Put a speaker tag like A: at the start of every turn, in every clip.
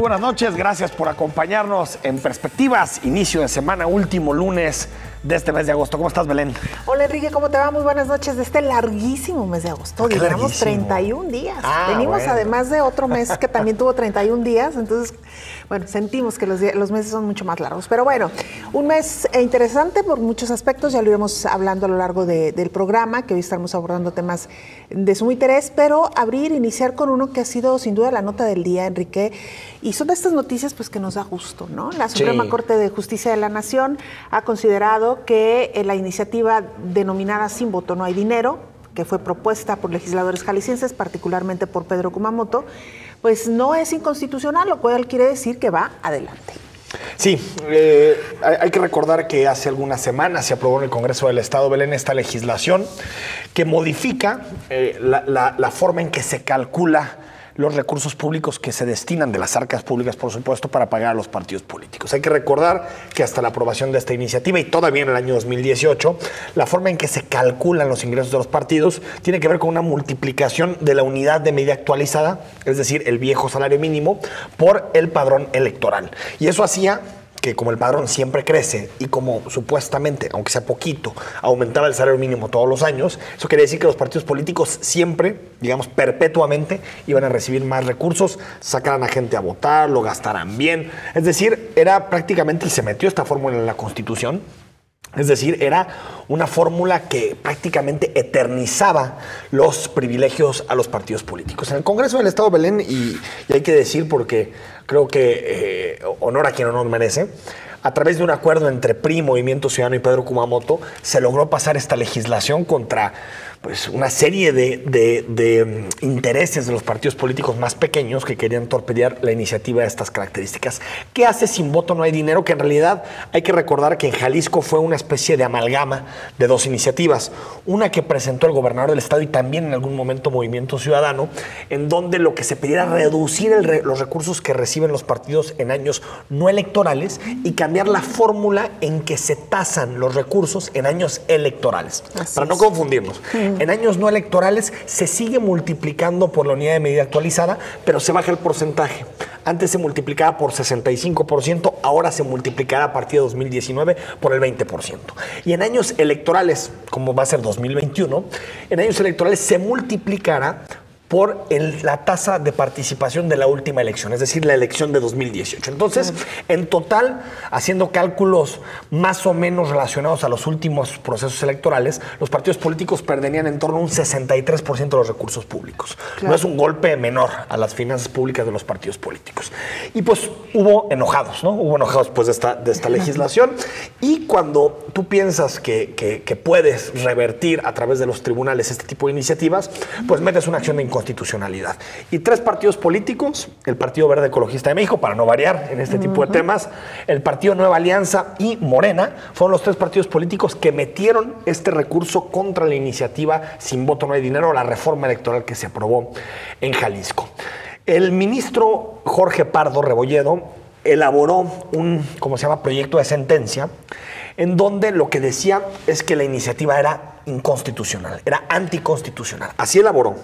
A: Muy buenas noches, gracias por acompañarnos en Perspectivas, inicio de semana, último lunes de este mes de agosto. ¿Cómo estás, Belén?
B: Hola, Enrique, ¿cómo te va? Muy buenas noches de este larguísimo mes de agosto. Digamos 31 días. Venimos además de otro mes que también tuvo 31 días, entonces, bueno, sentimos que los meses son mucho más largos. Pero bueno, un mes interesante por muchos aspectos, ya lo iremos hablando a lo largo del programa, que hoy estamos abordando temas de sumo interés, pero iniciar con uno que ha sido sin duda la nota del día, Enrique, y son de estas noticias pues que nos da gusto, ¿no? La Suprema Corte de Justicia de la Nación ha considerado que la iniciativa denominada Sin Voto No Hay Dinero, que fue propuesta por legisladores jaliscienses, particularmente por Pedro Kumamoto, pues no es inconstitucional, lo cual quiere decir que va adelante.
A: Sí, hay que recordar que hace algunas semanas se aprobó en el Congreso del Estado, Belén, esta legislación que modifica la forma en que se calcula los recursos públicos que se destinan de las arcas públicas, por supuesto, para pagar a los partidos políticos. Hay que recordar que hasta la aprobación de esta iniciativa y todavía en el año 2018, la forma en que se calculan los ingresos de los partidos tiene que ver con una multiplicación de la unidad de medida actualizada, es decir, el viejo salario mínimo, por el padrón electoral. Y eso hacía que como el padrón siempre crece y como supuestamente, aunque sea poquito, aumentaba el salario mínimo todos los años, eso quiere decir que los partidos políticos siempre, digamos, perpetuamente iban a recibir más recursos, sacaran a gente a votar, lo gastarán bien. Es decir, era prácticamente, y se metió esta fórmula en la Constitución, es decir, era una fórmula que prácticamente eternizaba los privilegios a los partidos políticos. En el Congreso del Estado, Belén, y hay que decir porque creo que honor a quien honor merece, a través de un acuerdo entre PRI, Movimiento Ciudadano y Pedro Kumamoto, se logró pasar esta legislación contra pues, una serie de intereses de los partidos políticos más pequeños que querían torpedear la iniciativa de estas características. ¿Qué hace Sin Voto No Hay Dinero? Que en realidad hay que recordar que en Jalisco fue una especie de amalgama de dos iniciativas. Una que presentó el gobernador del estado y también en algún momento Movimiento Ciudadano, en donde lo que se pedía era reducir los recursos que reciben los partidos en años no electorales y cambiar la fórmula en que se tasan los recursos en años electorales. Para no confundirnos. En años no electorales se sigue multiplicando por la unidad de medida actualizada, pero se baja el porcentaje. Antes se multiplicaba por 65%, ahora se multiplicará a partir de 2019 por el 20%. Y en años electorales, como va a ser 2021, en años electorales se multiplicará por la tasa de participación de la última elección, es decir, la elección de 2018. Entonces, en total, haciendo cálculos más o menos relacionados a los últimos procesos electorales, los partidos políticos perderían en torno a un 63% de los recursos públicos. Claro. No es un golpe menor a las finanzas públicas de los partidos políticos. Y pues hubo enojados, ¿no? Hubo enojados después de esta legislación. Y cuando tú piensas que puedes revertir a través de los tribunales este tipo de iniciativas, pues metes una acción de inconstitucionalidad. Y tres partidos políticos, el Partido Verde Ecologista de México, para no variar en este tipo de temas, el Partido Nueva Alianza y Morena, fueron los tres partidos políticos que metieron este recurso contra la iniciativa Sin Voto No Hay Dinero, la reforma electoral que se aprobó en Jalisco. El ministro Jorge Pardo Rebolledo elaboró un, proyecto de sentencia, en donde lo que decía es que la iniciativa era inconstitucional, era anticonstitucional. Así elaboró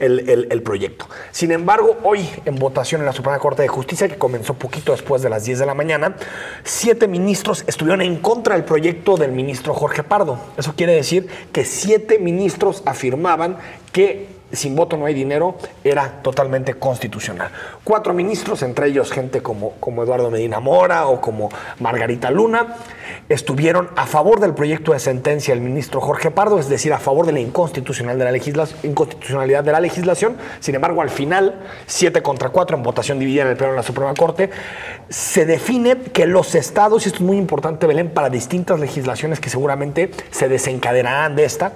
A: el proyecto. Sin embargo, hoy en votación en la Suprema Corte de Justicia, que comenzó poquito después de las 10 de la mañana, 7 ministros estuvieron en contra del proyecto del ministro Jorge Pardo. Eso quiere decir que 7 ministros afirmaban que Sin Voto No Hay Dinero era totalmente constitucional. 4 ministros, entre ellos gente como Eduardo Medina Mora o como Margarita Luna, estuvieron a favor del proyecto de sentencia del ministro Jorge Pardo, es decir, a favor de la inconstitucionalidad de la legislación. Sin embargo, al final, 7 contra 4 en votación dividida en el Pleno de la Suprema Corte, se define que los estados, y esto es muy importante, Belén, para distintas legislaciones que seguramente se desencadenarán de esta,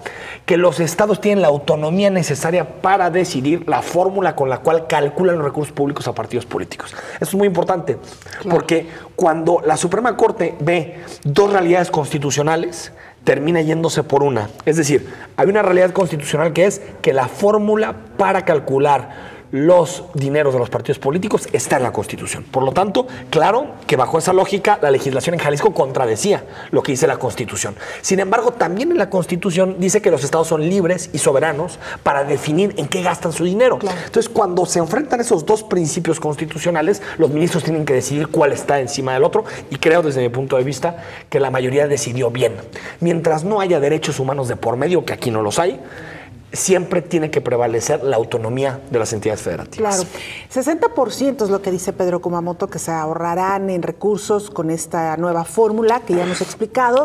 A: que los estados tienen la autonomía necesaria para decidir la fórmula con la cual calculan los recursos públicos a partidos políticos. Eso es muy importante, porque cuando la Suprema Corte ve dos realidades constitucionales, termina yéndose por una. Es decir, hay una realidad constitucional que es que la fórmula para calcular los dineros de los partidos políticos está en la Constitución. Por lo tanto, claro que bajo esa lógica, la legislación en Jalisco contradecía lo que dice la Constitución. Sin embargo, también en la Constitución dice que los estados son libres y soberanos para definir en qué gastan su dinero. Claro. Entonces, cuando se enfrentan esos dos principios constitucionales, los ministros tienen que decidir cuál está encima del otro, y creo, desde mi punto de vista, que la mayoría decidió bien. Mientras no haya derechos humanos de por medio, que aquí no los hay, siempre tiene que prevalecer la autonomía de las entidades federativas.
B: Claro. 60% es lo que dice Pedro Kumamoto que se ahorrarán en recursos con esta nueva fórmula que ya hemos explicado.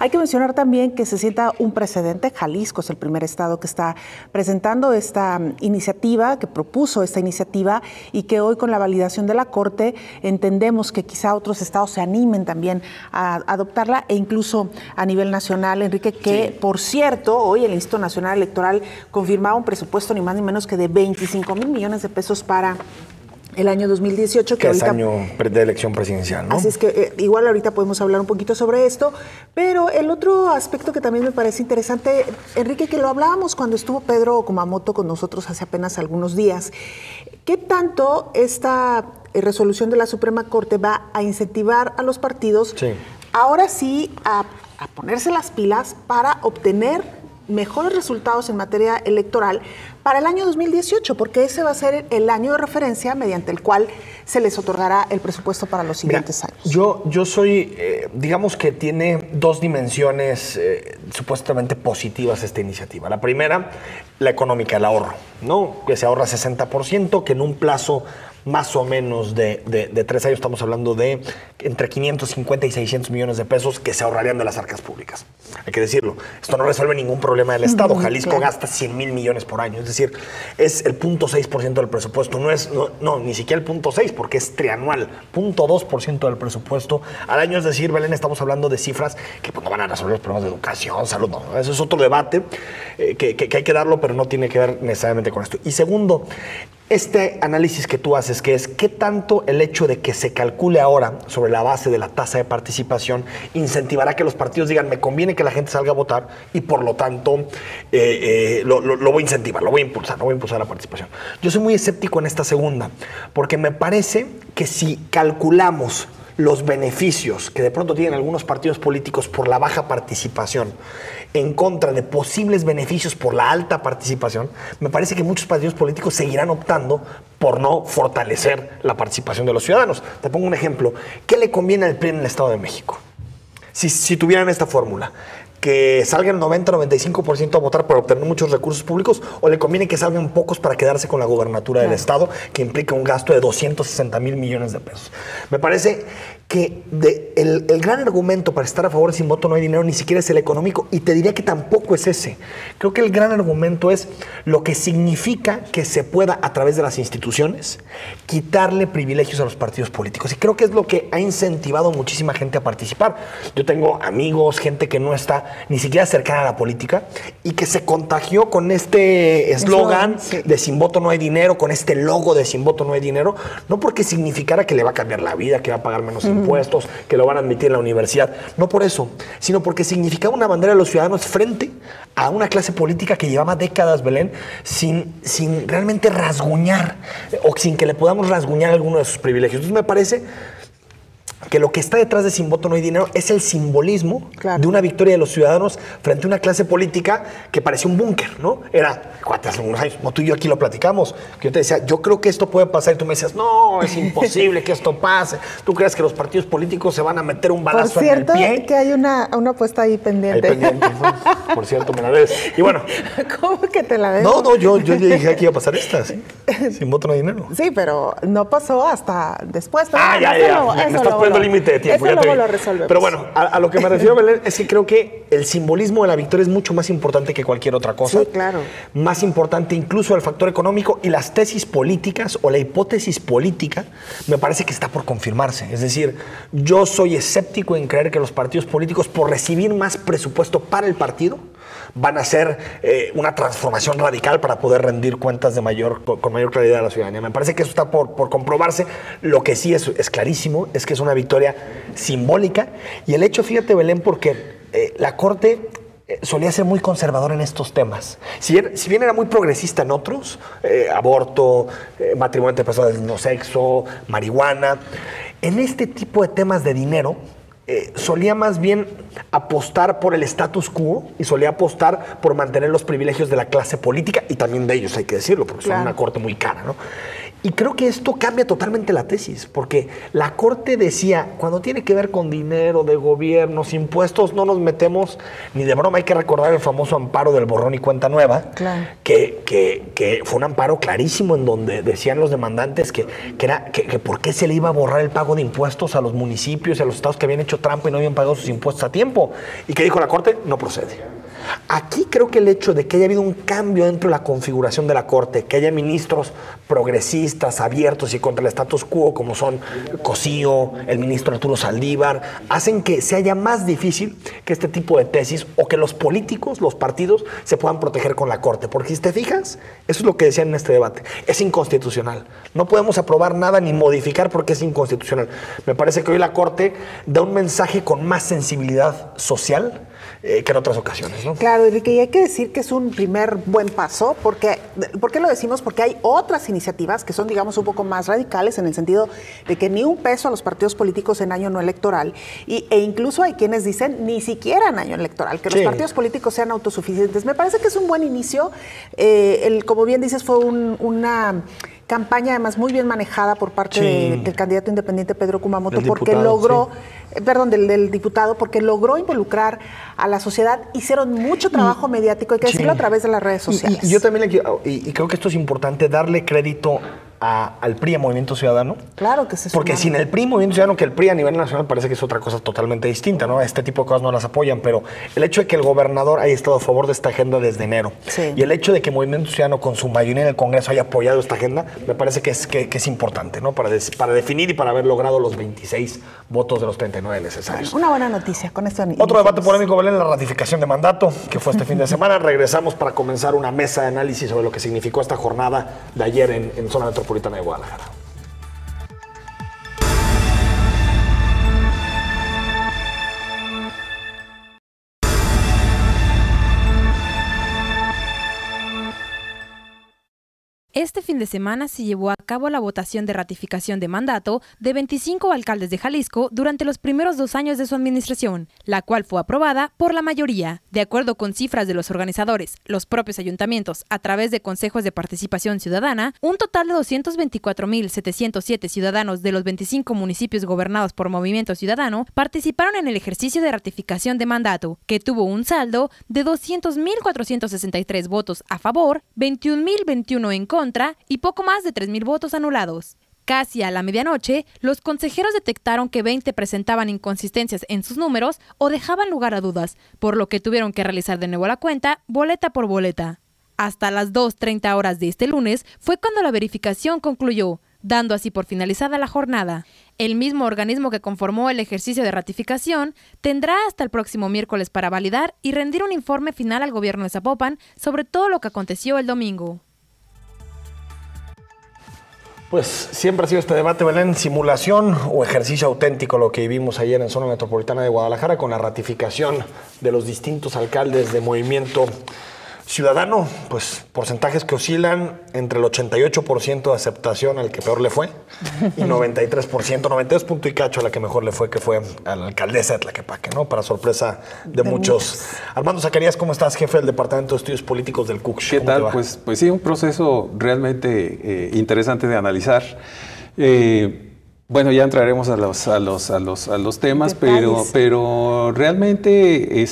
B: Hay que mencionar también que se sienta un precedente. Jalisco es el primer estado que está presentando esta iniciativa, que propuso esta iniciativa, y que hoy, con la validación de la Corte, entendemos que quizá otros estados se animen también a adoptarla, e incluso a nivel nacional, Enrique, que sí. Por cierto, hoy el Instituto Nacional Electoral confirmaba un presupuesto ni más ni menos que de 25 mil millones de pesos para el año 2018.
A: Que es año de elección presidencial, ¿no?
B: Así es que igual ahorita podemos hablar un poquito sobre esto, pero el otro aspecto que también me parece interesante, Enrique, que lo hablábamos cuando estuvo Pedro Kumamoto con nosotros hace apenas algunos días, ¿qué tanto esta resolución de la Suprema Corte va a incentivar a los partidos ahora sí a ponerse las pilas para obtener mejores resultados en materia electoral para el año 2018, porque ese va a ser el año de referencia mediante el cual se les otorgará el presupuesto para los siguientes años?
A: Yo soy, digamos que tiene dos dimensiones supuestamente positivas esta iniciativa. La primera, la económica, el ahorro, ¿no? Que se ahorra 60%, que en un plazo más o menos de 3 años estamos hablando de entre 550 y 600 millones de pesos que se ahorrarían de las arcas públicas. Hay que decirlo, esto no resuelve ningún problema del Estado. Jalisco gasta 100 mil millones por año, es decir, es el 0.6% del presupuesto, ni siquiera el 0.6, porque es trianual, 0.2% del presupuesto al año. Es decir, Belén, estamos hablando de cifras que pues, no van a resolver los problemas de educación, salud, no. Eso es otro debate que hay que darlo, pero no tiene que ver necesariamente con esto. Y segundo, este análisis que tú haces, que es qué tanto el hecho de que se calcule ahora sobre la base de la tasa de participación incentivará que los partidos digan, me conviene que la gente salga a votar y por lo tanto lo voy a incentivar, lo voy a impulsar la participación. Yo soy muy escéptico en esta segunda, porque me parece que si calculamos los beneficios que de pronto tienen algunos partidos políticos por la baja participación en contra de posibles beneficios por la alta participación, me parece que muchos partidos políticos seguirán optando por no fortalecer la participación de los ciudadanos. Te pongo un ejemplo. ¿Qué le conviene al PRI en el Estado de México? Si tuvieran esta fórmula, que salgan 90-95% a votar para obtener muchos recursos públicos, o le conviene que salgan pocos para quedarse con la gubernatura del Estado, que implica un gasto de 260 mil millones de pesos. Me parece que el gran argumento para estar a favor de Sin Voto No Hay Dinero ni siquiera es el económico, y te diría que tampoco es ese. Creo que el gran argumento es lo que significa que se pueda, a través de las instituciones, quitarle privilegios a los partidos políticos. Y creo que es lo que ha incentivado a muchísima gente a participar. Yo tengo amigos, gente que no está ni siquiera cercana a la política y que se contagió con este eslogan de Sin Voto No Hay Dinero, con este logo de Sin Voto No Hay Dinero, no porque significara que le va a cambiar la vida, que va a pagar menos impuestos, que lo van a admitir en la universidad, no por eso, sino porque significaba una bandera de los ciudadanos frente a una clase política que llevaba décadas, Belén, sin realmente rasguñar, o sin que le podamos rasguñar alguno de sus privilegios. Entonces me parece que lo que está detrás de Sin Voto No Hay Dinero es el simbolismo de una victoria de los ciudadanos frente a una clase política que parecía un búnker, ¿no? Era, hace unos años, tú y yo aquí lo platicamos, que yo te decía, yo creo que esto puede pasar, y tú me decías, no, es imposible que esto pase. ¿Tú crees que los partidos políticos se van a meter un balazo en el pie?
B: Por cierto, que hay una apuesta ahí pendiente.
A: ¿No? Por cierto, me la debes. Y bueno.
B: ¿Cómo que te la debo?
A: No, yo le dije que iba a pasar esta, ¿sí? Sin Voto No Hay Dinero.
B: Sí, pero no pasó hasta después.
A: Ya. Me estás poniendo límite de tiempo.
B: Eso luego lo resolvemos.
A: Pero bueno, a lo que me refiero, Belén, es que creo que el simbolismo de la victoria es mucho más importante que cualquier otra cosa.
B: Sí, claro.
A: Más importante incluso el factor económico, y las tesis políticas o la hipótesis política me parece que está por confirmarse. Es decir, yo soy escéptico en creer que los partidos políticos, por recibir más presupuesto para el partido, van a hacer una transformación radical para poder rendir cuentas con mayor claridad a la ciudadanía. Me parece que eso está por comprobarse. Lo que sí es clarísimo es que es una victoria simbólica, y el hecho, fíjate, Belén, porque la Corte solía ser muy conservador en estos temas. Si bien era muy progresista en otros, aborto, matrimonio entre personas del mismo sexo, marihuana, en este tipo de temas de dinero, solía más bien apostar por el status quo y solía apostar por mantener los privilegios de la clase política y también de ellos, hay que decirlo, porque son una corte muy cara, ¿no? Y creo que esto cambia totalmente la tesis, porque la Corte decía, cuando tiene que ver con dinero de gobiernos, impuestos, no nos metemos ni de broma. Hay que recordar el famoso amparo del borrón y cuenta nueva, que fue un amparo clarísimo en donde decían los demandantes que por qué se le iba a borrar el pago de impuestos a los municipios y a los estados que habían hecho trampa y no habían pagado sus impuestos a tiempo. ¿Y qué dijo la Corte? No procede. Aquí creo que el hecho de que haya habido un cambio dentro de la configuración de la Corte, que haya ministros progresistas, abiertos y contra el status quo, como son Cosío, el ministro Arturo Saldívar, hacen que se haya más difícil que este tipo de tesis o que los políticos, los partidos, se puedan proteger con la Corte. Porque si te fijas, eso es lo que decían en este debate, es inconstitucional. No podemos aprobar nada ni modificar porque es inconstitucional. Me parece que hoy la Corte da un mensaje con más sensibilidad social que en otras ocasiones, ¿no?
B: Claro, Enrique, y hay que decir que es un primer buen paso, porque, ¿por qué lo decimos? Porque hay otras iniciativas que son, digamos, un poco más radicales en el sentido de que ni un peso a los partidos políticos en año no electoral, e incluso hay quienes dicen ni siquiera en año electoral, que los partidos políticos sean autosuficientes. Me parece que es un buen inicio. Como bien dices, fue una campaña además muy bien manejada por parte del candidato independiente Pedro Kumamoto, porque logró, del diputado, porque logró involucrar a la sociedad, hicieron mucho trabajo mediático, hay que decirlo, a través de las redes sociales.
A: Y yo también le quiero, y creo que esto es importante, darle crédito al PRI, a Movimiento Ciudadano.
B: Claro que se
A: porque sin el PRI, Movimiento Ciudadano, que el PRI a nivel nacional parece que es otra cosa totalmente distinta, ¿no? Este tipo de cosas no las apoyan, pero el hecho de que el gobernador haya estado a favor de esta agenda desde enero, y el hecho de que Movimiento Ciudadano con su mayoría en el Congreso haya apoyado esta agenda, me parece que es importante, ¿no? Para definir y para haber logrado los 26 votos de los 39 necesarios.
B: Una buena noticia con esto.
A: Otro debate polémico, Belén, la ratificación de mandato, que fue este fin de semana. Regresamos para comenzar una mesa de análisis sobre lo que significó esta jornada de ayer en zona metropolitana de Guadalajara.
C: Este fin de semana se llevó a cabo la votación de ratificación de mandato de 25 alcaldes de Jalisco durante los primeros 2 años de su administración, la cual fue aprobada por la mayoría. De acuerdo con cifras de los organizadores, los propios ayuntamientos, a través de consejos de participación ciudadana, un total de 224,707 ciudadanos de los 25 municipios gobernados por Movimiento Ciudadano participaron en el ejercicio de ratificación de mandato, que tuvo un saldo de 200,463 votos a favor, 21,021 en contra y poco más de 3,000 votos anulados. Casi a la medianoche, los consejeros detectaron que 20 presentaban inconsistencias en sus números o dejaban lugar a dudas, por lo que tuvieron que realizar de nuevo la cuenta, boleta por boleta. Hasta las 2:30 horas de este lunes fue cuando la verificación concluyó, dando así por finalizada la jornada. El mismo organismo que conformó el ejercicio de ratificación tendrá hasta el próximo miércoles para validar y rendir un informe final al gobierno de Zapopan sobre todo lo que aconteció el domingo.
A: Pues siempre ha sido este debate, Belén, simulación o ejercicio auténtico, lo que vivimos ayer en zona metropolitana de Guadalajara con la ratificación de los distintos alcaldes de Movimiento Ciudadano, pues porcentajes que oscilan entre el 88% de aceptación al que peor le fue y 93%, 92 punto y cacho a la que mejor le fue, que fue a la alcaldesa de Tlaquepaque, ¿no? Para sorpresa de muchos. Armando Zacarías, ¿cómo estás? Jefe del Departamento de Estudios Políticos del CUCSH.
D: ¿Qué tal? Pues sí, un proceso realmente interesante de analizar. Bueno, ya entraremos a los temas, pero realmente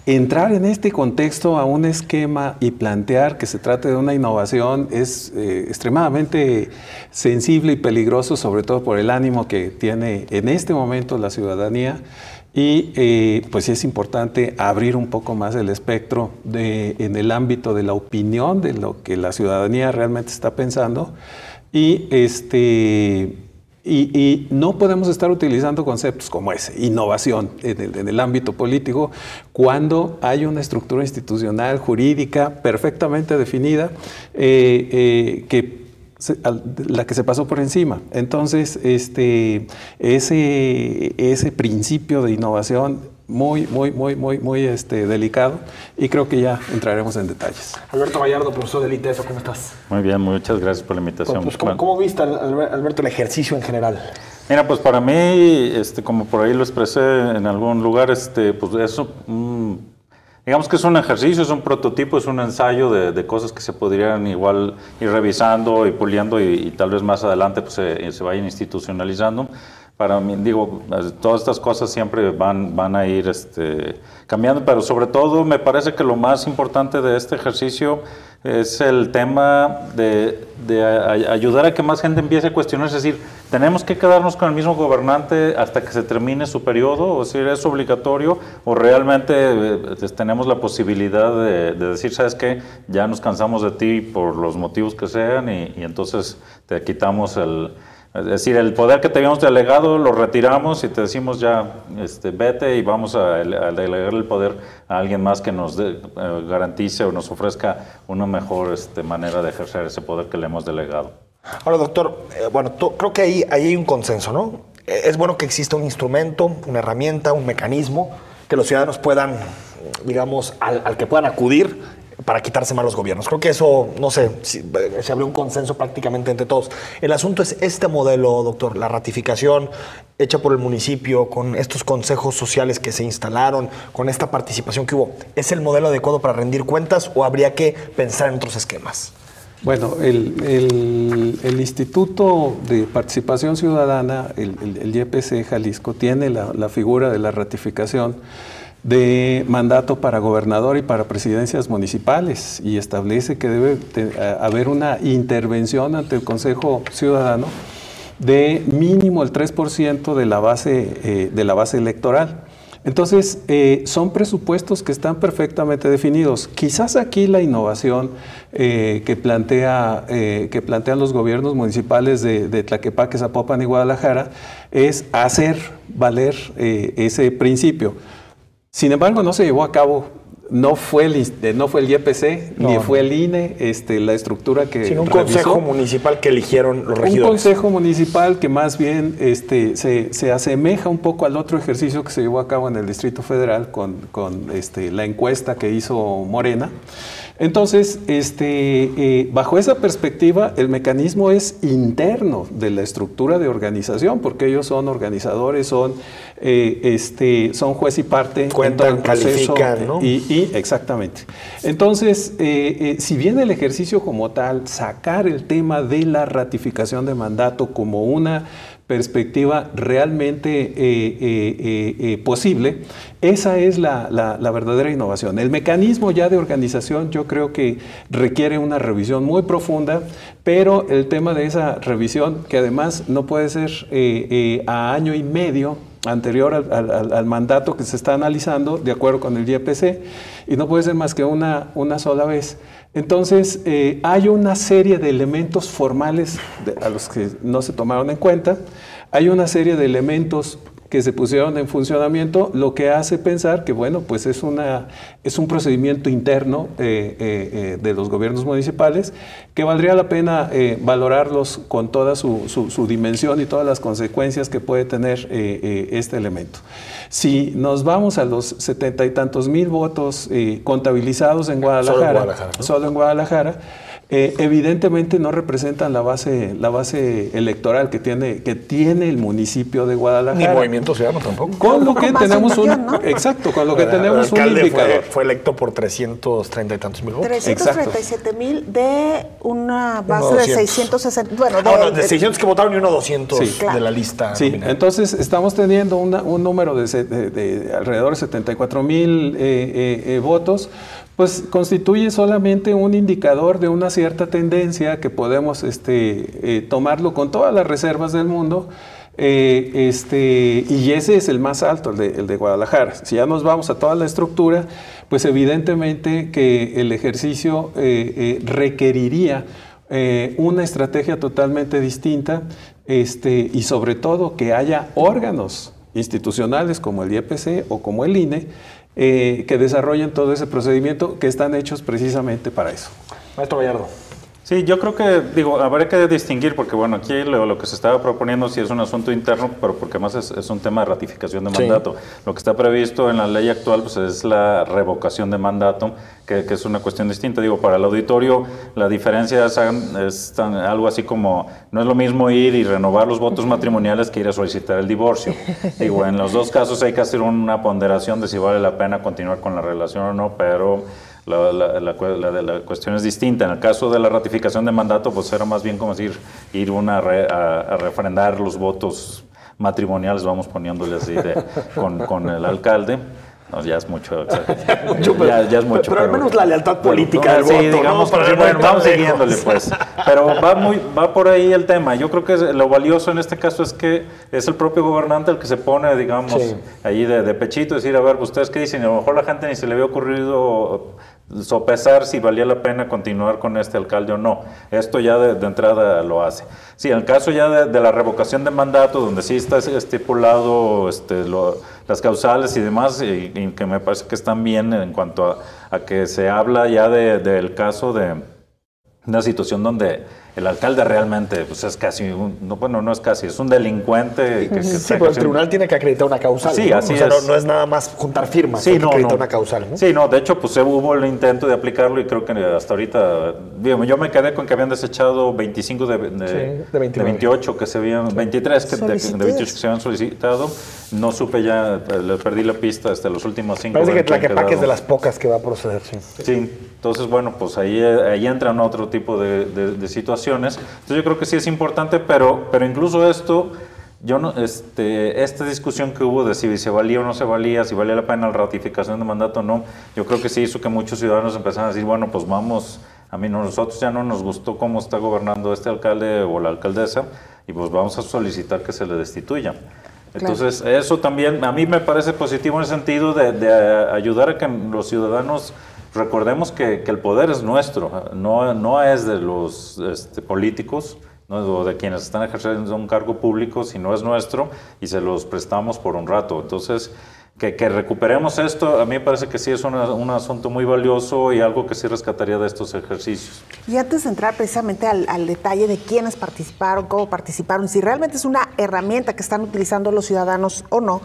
D: entrar en este contexto a un esquema y plantear que se trate de una innovación es extremadamente sensible y peligroso, sobre todo por el ánimo que tiene en este momento la ciudadanía. Y pues sí es importante abrir un poco más el espectro en el ámbito de la opinión, de lo que la ciudadanía realmente está pensando. Y no podemos estar utilizando conceptos como ese, innovación en el ámbito político, cuando hay una estructura institucional, jurídica, perfectamente definida, la que se pasó por encima. Entonces, ese principio de innovación muy delicado, y creo que ya entraremos en detalles.
A: Alberto Gallardo, profesor del ITESO, ¿cómo estás?
E: Muy bien, muchas gracias por la invitación.
A: Pues, ¿cómo viste, Alberto, el ejercicio en general?
E: Mira, pues para mí, como por ahí lo expresé en algún lugar, pues eso, digamos que es un ejercicio, es un prototipo, es un ensayo de cosas que se podrían igual ir revisando y puliendo y tal vez más adelante pues se vayan institucionalizando. Para mí, digo, todas estas cosas siempre van a ir cambiando, pero sobre todo me parece que lo más importante de este ejercicio es el tema de ayudar a que más gente empiece a cuestionar, es decir, tenemos que quedarnos con el mismo gobernante hasta que se termine su periodo, o si es obligatorio, o realmente tenemos la posibilidad de decir, ¿sabes qué? Ya nos cansamos de ti por los motivos que sean y entonces te quitamos es decir, el poder que te habíamos delegado lo retiramos y te decimos ya, vete y vamos a delegar el poder a alguien más que nos garantice o nos ofrezca una mejor manera de ejercer ese poder que le hemos delegado.
A: Ahora, doctor, creo que ahí hay un consenso, ¿no? Es bueno que exista un instrumento, una herramienta, un mecanismo que los ciudadanos puedan, digamos, al que puedan acudir para quitarse malos gobiernos. Creo que eso, no sé, se abrió un consenso prácticamente entre todos. El asunto es este modelo, doctor, la ratificación hecha por el municipio, con estos consejos sociales que se instalaron, con esta participación que hubo. ¿Es el modelo adecuado para rendir cuentas o habría que pensar en otros esquemas?
D: Bueno, el Instituto de Participación Ciudadana, el YPC Jalisco, tiene la figura de la ratificación de mandato para gobernador y para presidencias municipales, y establece que debe haber una intervención ante el Consejo Ciudadano de mínimo el 3% de la base electoral. Entonces, son presupuestos que están perfectamente definidos. Quizás aquí la innovación que plantean los gobiernos municipales de Tlaquepaque, Zapopan y Guadalajara es hacer valer ese principio. Sin embargo, no se llevó a cabo, no fue el YPC, ni fue el INE, la estructura que
A: sino un consejo municipal que eligieron los regidores.
D: Un consejo municipal que más bien se asemeja un poco al otro ejercicio que se llevó a cabo en el Distrito Federal con la encuesta que hizo Morena. Entonces, bajo esa perspectiva, el mecanismo es interno de la estructura de organización, porque ellos son organizadores, son juez y parte.
A: Cuentan, califican, ¿no?
D: Exactamente. Entonces, si bien el ejercicio como tal, sacar el tema de la ratificación de mandato como una perspectiva realmente posible, esa es la verdadera innovación. El mecanismo ya de organización yo creo que requiere una revisión muy profunda, pero el tema de esa revisión, que además no puede ser a año y medio anterior al mandato que se está analizando, de acuerdo con el YPC, y no puede ser más que una sola vez. Entonces, hay una serie de elementos formales a los que no se tomaron en cuenta, hay una serie de elementos que se pusieron en funcionamiento, lo que hace pensar que, bueno, pues es un procedimiento interno de los gobiernos municipales que valdría la pena valorarlos con toda su dimensión y todas las consecuencias que puede tener este elemento. Si nos vamos a los 70 y tantos mil votos contabilizados en Guadalajara, solo en Guadalajara, evidentemente no representan la base electoral que tiene el municipio de Guadalajara.
A: Ni Movimiento Ciudadano tampoco.
D: Con lo que tenemos exacto, con lo que tenemos un indicador.
A: Fue electo por 330 y tantos mil votos.
B: 337,000 de una base de 660. Bueno,
A: de 600 que votaron y 200 de la lista.
D: Sí, nominal. Entonces estamos teniendo un número de alrededor de 74,000 votos. Pues constituye solamente un indicador de una cierta tendencia que podemos tomarlo con todas las reservas del mundo, y ese es el más alto, el de Guadalajara. Si ya nos vamos a toda la estructura, pues evidentemente que el ejercicio requeriría una estrategia totalmente distinta, y sobre todo que haya órganos institucionales como el YPC o como el INE, que desarrollen todo ese procedimiento, que están hechos precisamente para eso.
A: Maestro Gallardo.
E: Sí, yo creo que, digo, habría que distinguir, porque bueno, aquí lo que se estaba proponiendo sí es un asunto interno, pero porque más es un tema de ratificación de mandato. Sí. Lo que está previsto en la ley actual pues es la revocación de mandato, que es una cuestión distinta. Digo, para el auditorio la diferencia es algo así como, no es lo mismo ir y renovar los votos matrimoniales que ir a solicitar el divorcio. Digo, en los dos casos hay que hacer una ponderación de si vale la pena continuar con la relación o no, pero la cuestión es distinta. En el caso de la ratificación de mandato, pues era más bien como decir, ir a refrendar los votos matrimoniales, vamos poniéndole así, con el alcalde. No, ya es mucho. Ya es mucho.
A: Pero al menos la lealtad política del voto.
E: Sí, digamos, ¿no? Bueno, vamos siguiéndole, pues. Pero va por ahí el tema. Yo creo que lo valioso en este caso es que es el propio gobernante el que se pone, digamos, allí de pechito, decir, a ver, ¿ustedes qué dicen? Y a lo mejor la gente ni se le había ocurrido sopesar si valía la pena continuar con este alcalde o no. Esto ya de entrada lo hace. Sí, en el caso ya de la revocación de mandato, donde sí está estipulado las causales y demás, y que me parece que están bien en cuanto a que se habla ya del caso de una situación donde el alcalde realmente pues es casi, no es casi, es un delincuente.
A: Sí, pero el tribunal tiene que acreditar una causal.
E: Sí,
A: ¿no?
E: así
A: o sea, no es nada más juntar firmas,
E: sí,
A: hay que acreditar una causal. ¿no?
E: Sí, de hecho, pues hubo el intento de aplicarlo y creo que hasta ahorita, yo me quedé con que habían desechado 25 de 28 que se habían, 23 de 28 que se habían solicitado. No supe ya, le perdí la pista hasta los últimos 5.
A: Parece que Tlaquepaque es de las pocas que va a proceder, sí.
E: Sí, entonces, bueno, pues ahí entran otro tipo de situaciones. Entonces yo creo que sí es importante, pero incluso esto, esta discusión que hubo de si se valía o no se valía, si valía la pena la ratificación de mandato o no, yo creo que sí hizo que muchos ciudadanos empezaran a decir, bueno, pues vamos, nosotros ya no nos gustó cómo está gobernando este alcalde o la alcaldesa, y pues vamos a solicitar que se le destituya. Entonces, eso también a mí me parece positivo en el sentido de ayudar a que los ciudadanos recordemos que el poder es nuestro, no es de los políticos, no de quienes están ejerciendo un cargo público, sino es nuestro y se los prestamos por un rato. Entonces, que recuperemos esto, a mí me parece que sí es un asunto muy valioso y algo que sí rescataría de estos ejercicios.
B: Y antes de entrar precisamente al detalle de quiénes participaron, cómo participaron, si realmente es una herramienta que están utilizando los ciudadanos o no,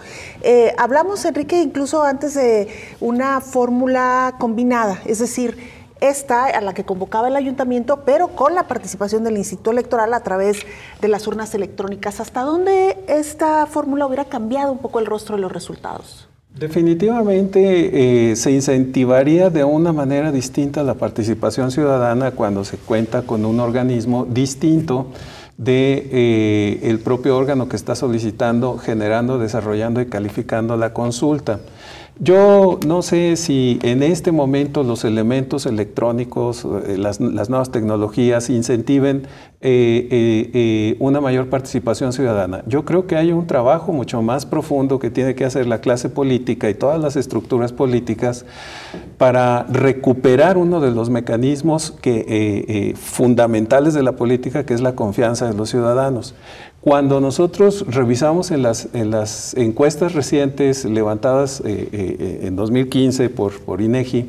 B: hablamos, Enrique, incluso antes de una fórmula combinada, es decir, esta a la que convocaba el ayuntamiento, pero con la participación del Instituto Electoral a través de las urnas electrónicas. ¿Hasta dónde esta fórmula hubiera cambiado un poco el rostro de los resultados?
D: Definitivamente se incentivaría de una manera distinta la participación ciudadana cuando se cuenta con un organismo distinto de el propio órgano que está solicitando, generando, desarrollando y calificando la consulta. Yo no sé si en este momento los elementos electrónicos, las nuevas tecnologías incentiven una mayor participación ciudadana. Yo creo que hay un trabajo mucho más profundo que tiene que hacer la clase política y todas las estructuras políticas para recuperar uno de los mecanismos fundamentales de la política, que es la confianza de los ciudadanos. Cuando nosotros revisamos en las encuestas recientes levantadas en 2015 por INEGI,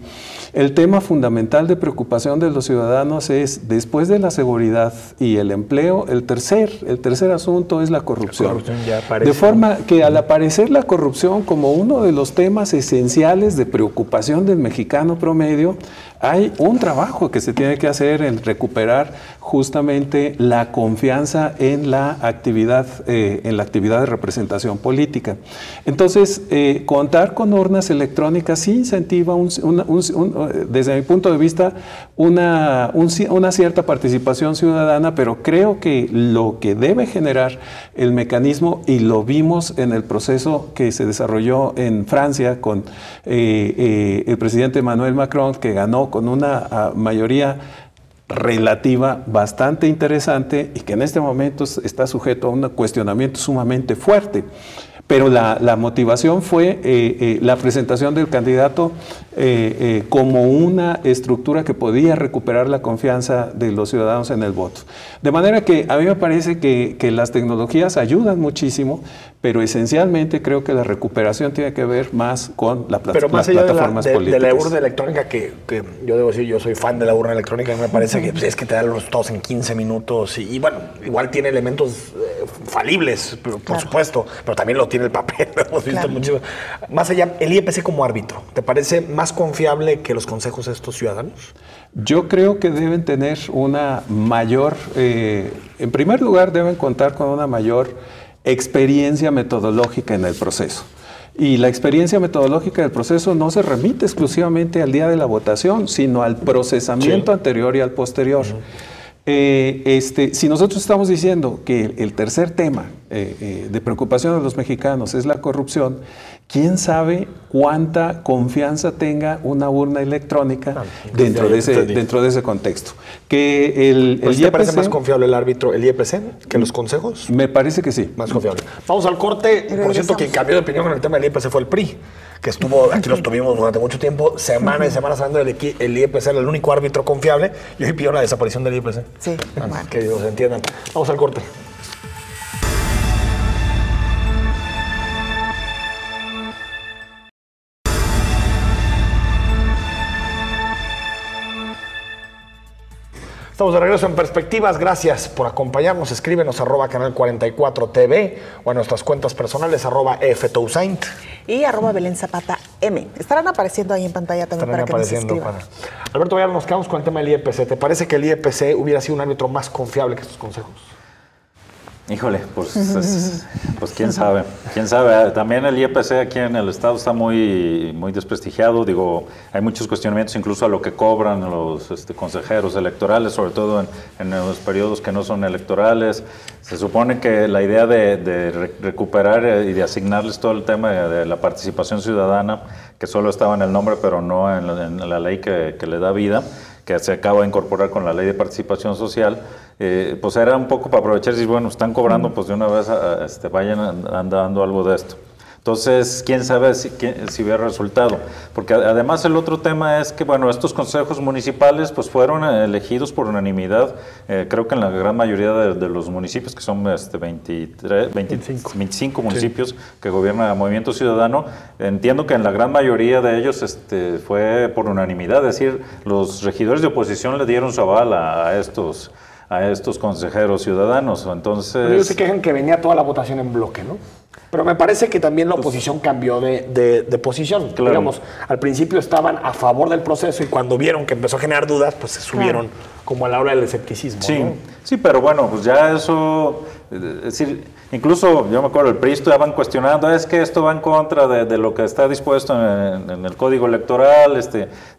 D: el tema fundamental de preocupación de los ciudadanos es, después de la seguridad y el empleo, el tercer asunto es la corrupción. La corrupción ya aparece. De forma que al aparecer la corrupción como uno de los temas esenciales de preocupación del mexicano promedio, hay un trabajo que se tiene que hacer en recuperar justamente la confianza en la actividad de representación política. Entonces, contar con urnas electrónicas sí incentiva, desde mi punto de vista, una cierta participación ciudadana, pero creo que lo que debe generar el mecanismo, y lo vimos en el proceso que se desarrolló en Francia con el presidente Emmanuel Macron, que ganó con una mayoría relativa bastante interesante y que en este momento está sujeto a un cuestionamiento sumamente fuerte. Pero la motivación fue la presentación del candidato como una estructura que podía recuperar la confianza de los ciudadanos en el voto. De manera que a mí me parece que las tecnologías ayudan muchísimo, pero esencialmente creo que la recuperación tiene que ver más con las plataformas políticas.
A: De la urna electrónica, que yo debo decir, yo soy fan de la urna electrónica, me parece que pues, es que te da los resultados en 15 minutos y bueno, igual tiene elementos falibles, por supuesto, pero también lo tiene el papel, hemos visto muchísimo. Más allá, el IEPC como árbitro, ¿te parece más confiable que los consejos de estos ciudadanos?
D: Yo creo que deben tener una mayor, en primer lugar deben contar con una mayor experiencia metodológica en el proceso. Y la experiencia metodológica del proceso no se remite exclusivamente al día de la votación, sino al procesamiento anterior y al posterior. Si nosotros estamos diciendo que el tercer tema de preocupación de los mexicanos es la corrupción, ¿quién sabe cuánta confianza tenga una urna electrónica dentro de ese contexto? Que el IEPC,
A: ¿te parece más confiable el árbitro, el IEPC, que los consejos?
D: Me parece que sí.
A: Más confiable. Vamos al corte. Por cierto, quien cambió de opinión con el tema del IEPC fue el PRI, que estuvo, aquí los tuvimos durante mucho tiempo, semanas y semanas hablando del el IEPC era el único árbitro confiable, y hoy pidió la desaparición del IEPC.
B: Sí.
A: Que se entiendan. Vamos al corte. Estamos de regreso en Perspectivas. Gracias por acompañarnos. Escríbenos @canal44tv o a nuestras cuentas personales @ftousaint
B: y @Belén Zapata M. Estarán apareciendo ahí en pantalla también para que nos escriban.
A: Alberto, ya nos quedamos con el tema del IEPC. ¿Te parece que el IEPC hubiera sido un árbitro más confiable que estos consejos?
E: Híjole, pues quién sabe. También el IEPC aquí en el estado está muy desprestigiado. Digo, hay muchos cuestionamientos incluso a lo que cobran los consejeros electorales, sobre todo en los periodos que no son electorales. Se supone que la idea de recuperar y de asignarles todo el tema de la participación ciudadana, que solo estaba en el nombre pero no en la ley que le da vida, que se acaba de incorporar con la ley de participación social, pues era un poco para aprovechar y decir, bueno, están cobrando, pues de una vez vayan dando algo de esto. Entonces, quién sabe si hubiera resultado. Porque además el otro tema es que, bueno, estos consejos municipales pues fueron elegidos por unanimidad, creo que en la gran mayoría de los municipios, que son 25 municipios que gobierna Movimiento Ciudadano. Entiendo que en la gran mayoría de ellos fue por unanimidad, es decir, los regidores de oposición le dieron su aval a estos consejeros ciudadanos. Entonces,
A: pero ellos se quejan que venía toda la votación en bloque, ¿no? Pero me parece que también la oposición cambió de posición. Claro. Digamos, al principio estaban a favor del proceso y cuando vieron que empezó a generar dudas, pues se subieron como a la hora del escepticismo.
E: Sí,
A: ¿no?
E: Sí, pero bueno, pues ya eso, es decir, incluso yo me acuerdo, el PRI estaban cuestionando, es que esto va en contra de lo que está dispuesto en el Código Electoral.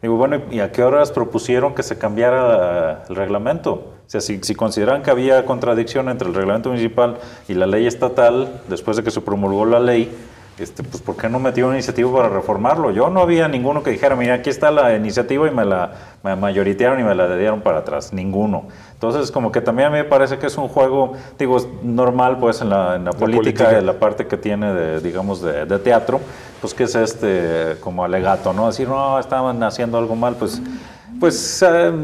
E: Digo, bueno, ¿y a qué horas propusieron que se cambiara el reglamento? O sea, si consideran que había contradicción entre el reglamento municipal y la ley estatal, después de que se promulgó la ley, pues ¿por qué no metió una iniciativa para reformarlo? Yo no había ninguno que dijera, mira, aquí está la iniciativa y me mayoritearon y me la dieron para atrás, ninguno. Entonces, como que también a mí me parece que es un juego, digo, normal pues en la política, en la parte que tiene digamos, de teatro, pues que es como alegato, ¿no? Decir, no, estaban haciendo algo mal, pues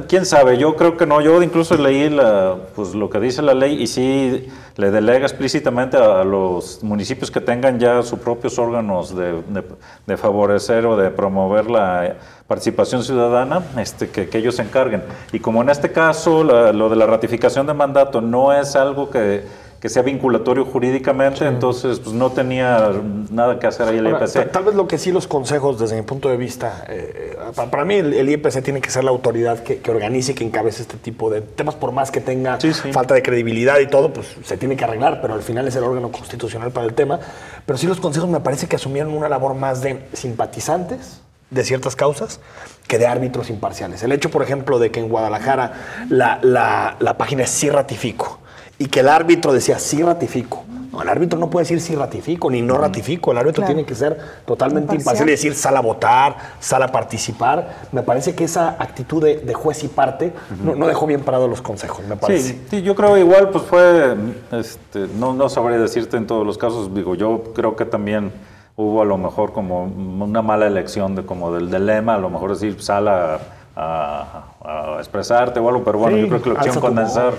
E: quién sabe, yo creo que no. Yo incluso leí lo que dice la ley y sí le delega explícitamente a los municipios que tengan ya sus propios órganos de favorecer o de promover la participación ciudadana, que ellos se encarguen. Y como en este caso lo de la ratificación de mandato no es algo que sea vinculatorio jurídicamente, entonces pues no tenía nada que hacer ahí el IEPC.
A: Tal vez lo que sí los consejos, desde mi punto de vista, para mí el IEPC tiene que ser la autoridad que organice y que encabece este tipo de temas, por más que tenga falta de credibilidad y todo, pues se tiene que arreglar, pero al final es el órgano constitucional para el tema. Pero sí los consejos me parece que asumieron una labor más de simpatizantes de ciertas causas que de árbitros imparciales. El hecho, por ejemplo, de que en Guadalajara la página es Sí Ratifico, y que el árbitro decía, sí ratifico, No, el árbitro no puede decir si ratifico ni no ratifico. El árbitro tiene que ser totalmente imparcial y decir sal a votar, sal a participar. Me parece que esa actitud de juez y parte no dejó bien parados los consejos, me parece.
E: Sí, yo creo igual pues fue, no sabría decirte en todos los casos, digo, yo creo que también hubo a lo mejor como una mala elección del lema, a lo mejor decir sal a expresarte o algo, pero bueno, yo creo que la opción condensar...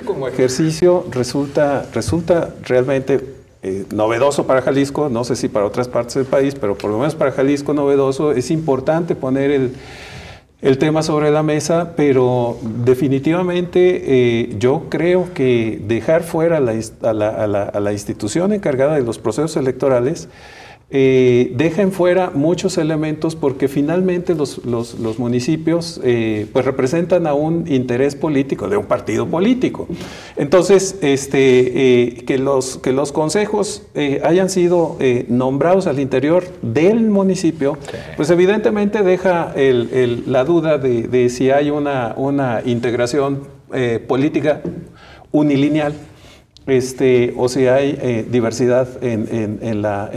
D: como ejercicio resulta realmente novedoso para Jalisco, no sé si para otras partes del país, pero por lo menos para Jalisco novedoso. Es importante poner el tema sobre la mesa, pero definitivamente yo creo que dejar fuera a la institución encargada de los procesos electorales deja en fuera muchos elementos, porque finalmente los municipios pues representan a un interés político de un partido político. Entonces, que los consejos hayan sido nombrados al interior del municipio, pues evidentemente deja la duda de si hay una integración política unilineal. O si hay diversidad en la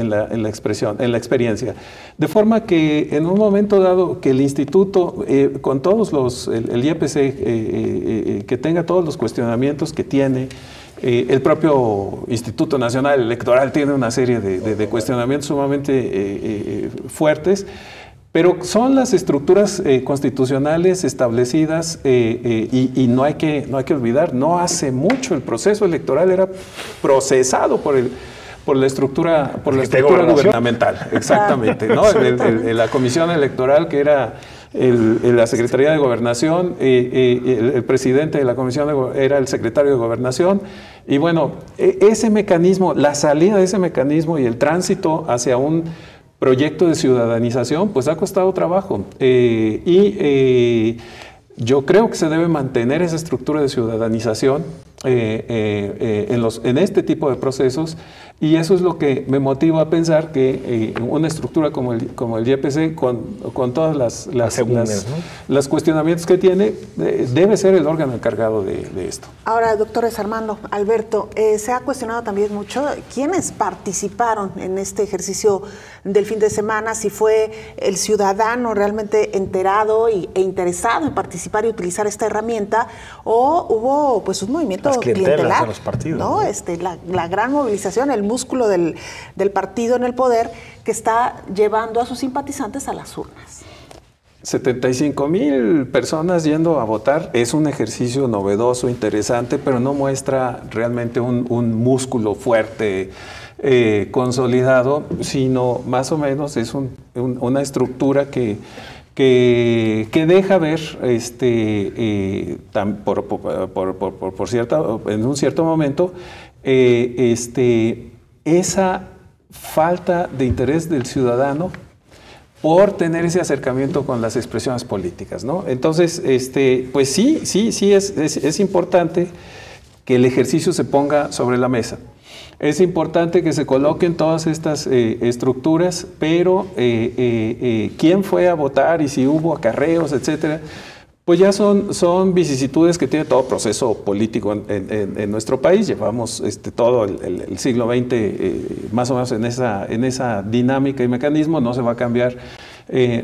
D: expresión, en la experiencia. De forma que en un momento dado que el instituto, con todos el IEPC, que tenga todos los cuestionamientos que tiene, el propio Instituto Nacional Electoral tiene una serie de cuestionamientos sumamente fuertes, pero son las estructuras constitucionales establecidas y no hay que olvidar, no hace mucho el proceso electoral era procesado por la estructura gubernamental, exactamente, ¿no? La comisión electoral, que era la Secretaría de Gobernación, el presidente de la comisión era el secretario de Gobernación, y bueno, ese mecanismo, la salida de ese mecanismo y el tránsito hacia un proyecto de ciudadanización, pues ha costado trabajo. Yo creo que se debe mantener esa estructura de ciudadanización en este tipo de procesos, y eso es lo que me motiva a pensar que una estructura como el IEPC, con todas las cuestionamientos que tiene, debe ser el órgano encargado de esto.
B: Ahora, doctores Armando, Alberto, se ha cuestionado también mucho quiénes participaron en este ejercicio del fin de semana, si fue el ciudadano realmente enterado e interesado en participar y utilizar esta herramienta, o hubo pues un movimiento clientelar
A: de los partidos,
B: ¿no? La gran movilización, el músculo del partido en el poder, que está llevando a sus simpatizantes a las urnas.
D: 75,000 personas yendo a votar es un ejercicio novedoso, interesante, pero no muestra realmente un músculo fuerte, consolidado, sino más o menos es una estructura que deja ver en un cierto momento esa falta de interés del ciudadano por tener ese acercamiento con las expresiones políticas, ¿no? Entonces, pues sí es importante que el ejercicio se ponga sobre la mesa. Es importante que se coloquen todas estas estructuras, pero quién fue a votar y si hubo acarreos, etcétera, pues ya son vicisitudes que tiene todo proceso político en nuestro país. Llevamos todo el siglo XX más o menos en esa dinámica y mecanismo. No se va a cambiar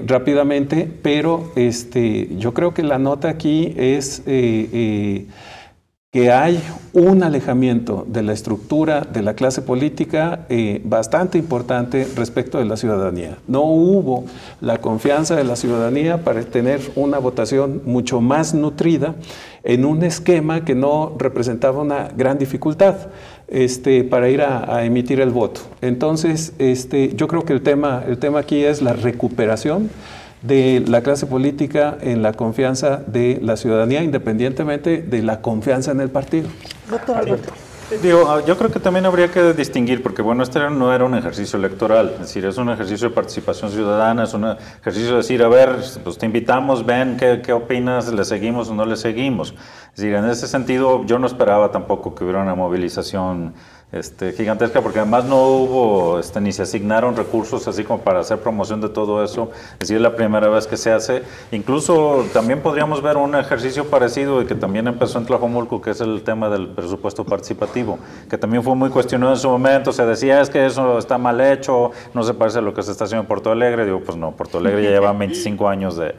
D: rápidamente, pero yo creo que la nota aquí es que hay un alejamiento de la estructura de la clase política bastante importante respecto de la ciudadanía. No hubo la confianza de la ciudadanía para tener una votación mucho más nutrida en un esquema que no representaba una gran dificultad para ir a emitir el voto. Entonces, yo creo que el tema aquí es la recuperación de la clase política en la confianza de la ciudadanía, independientemente de la confianza en el partido.
B: Doctor Alberto.
E: Yo creo que también habría que distinguir, porque bueno, no era un ejercicio electoral, es decir, es un ejercicio de participación ciudadana, es un ejercicio de decir, a ver, pues te invitamos, ven, ¿qué opinas? ¿Le seguimos o no le seguimos? Es decir, en ese sentido, yo no esperaba tampoco que hubiera una movilización gigantesca, porque además no hubo, ni se asignaron recursos así como para hacer promoción de todo eso. Es decir, es la primera vez que se hace. Incluso también podríamos ver un ejercicio parecido y que también empezó en Tlajomulco, que es el tema del presupuesto participativo, que también fue muy cuestionado en su momento. Se decía, es que eso está mal hecho, no se parece a lo que se está haciendo en Porto Alegre. Digo, pues no, Porto Alegre ya lleva 25 años de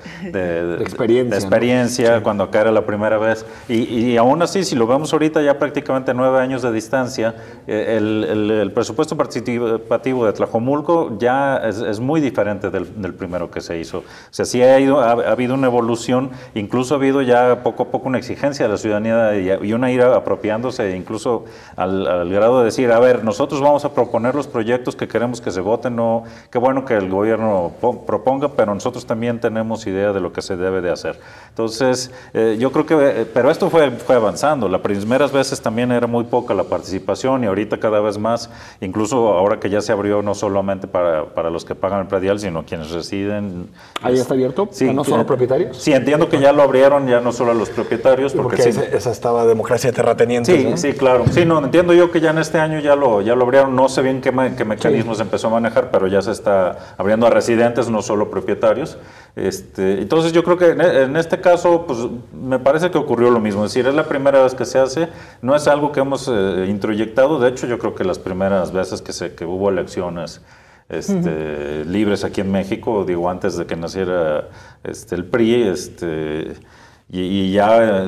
E: experiencia, ¿no? Cuando acá era la primera vez. Y aún así, si lo vemos ahorita, ya prácticamente 9 años de distancia, el presupuesto participativo de Tlajomulco ya es muy diferente del primero que se hizo. O sea, sí ha habido una evolución, incluso ha habido ya poco a poco una exigencia de la ciudadanía y una ira apropiándose, incluso al grado de decir, a ver, nosotros vamos a proponer los proyectos que queremos que se voten, no, qué bueno que el gobierno proponga, pero nosotros también tenemos idea de lo que se debe de hacer. Entonces, yo creo que, pero esto fue avanzando. Las primeras veces también era muy poca la participación y ahorita cada vez más, incluso ahora que ya se abrió no solamente para los que pagan el predial, sino quienes residen.
A: ¿Ahí está abierto?
E: Sí,
A: ¿No solo propietarios?
E: Sí, entiendo que ya lo abrieron, ya no solo a los propietarios.
A: Porque esa estaba democracia de terratenientes,
E: sí, ¿no? Sí, claro. Sí, no, entiendo yo que ya en este año ya lo abrieron. No sé bien qué mecanismos empezó a manejar, pero ya se está abriendo a residentes, no solo propietarios. Entonces yo creo que en este caso, pues me parece que ocurrió lo mismo. Es decir, es la primera vez que se hace, no es algo que hemos introyectado. De hecho, yo creo que las primeras veces que hubo elecciones libres aquí en México, digo, antes de que naciera el PRI, y ya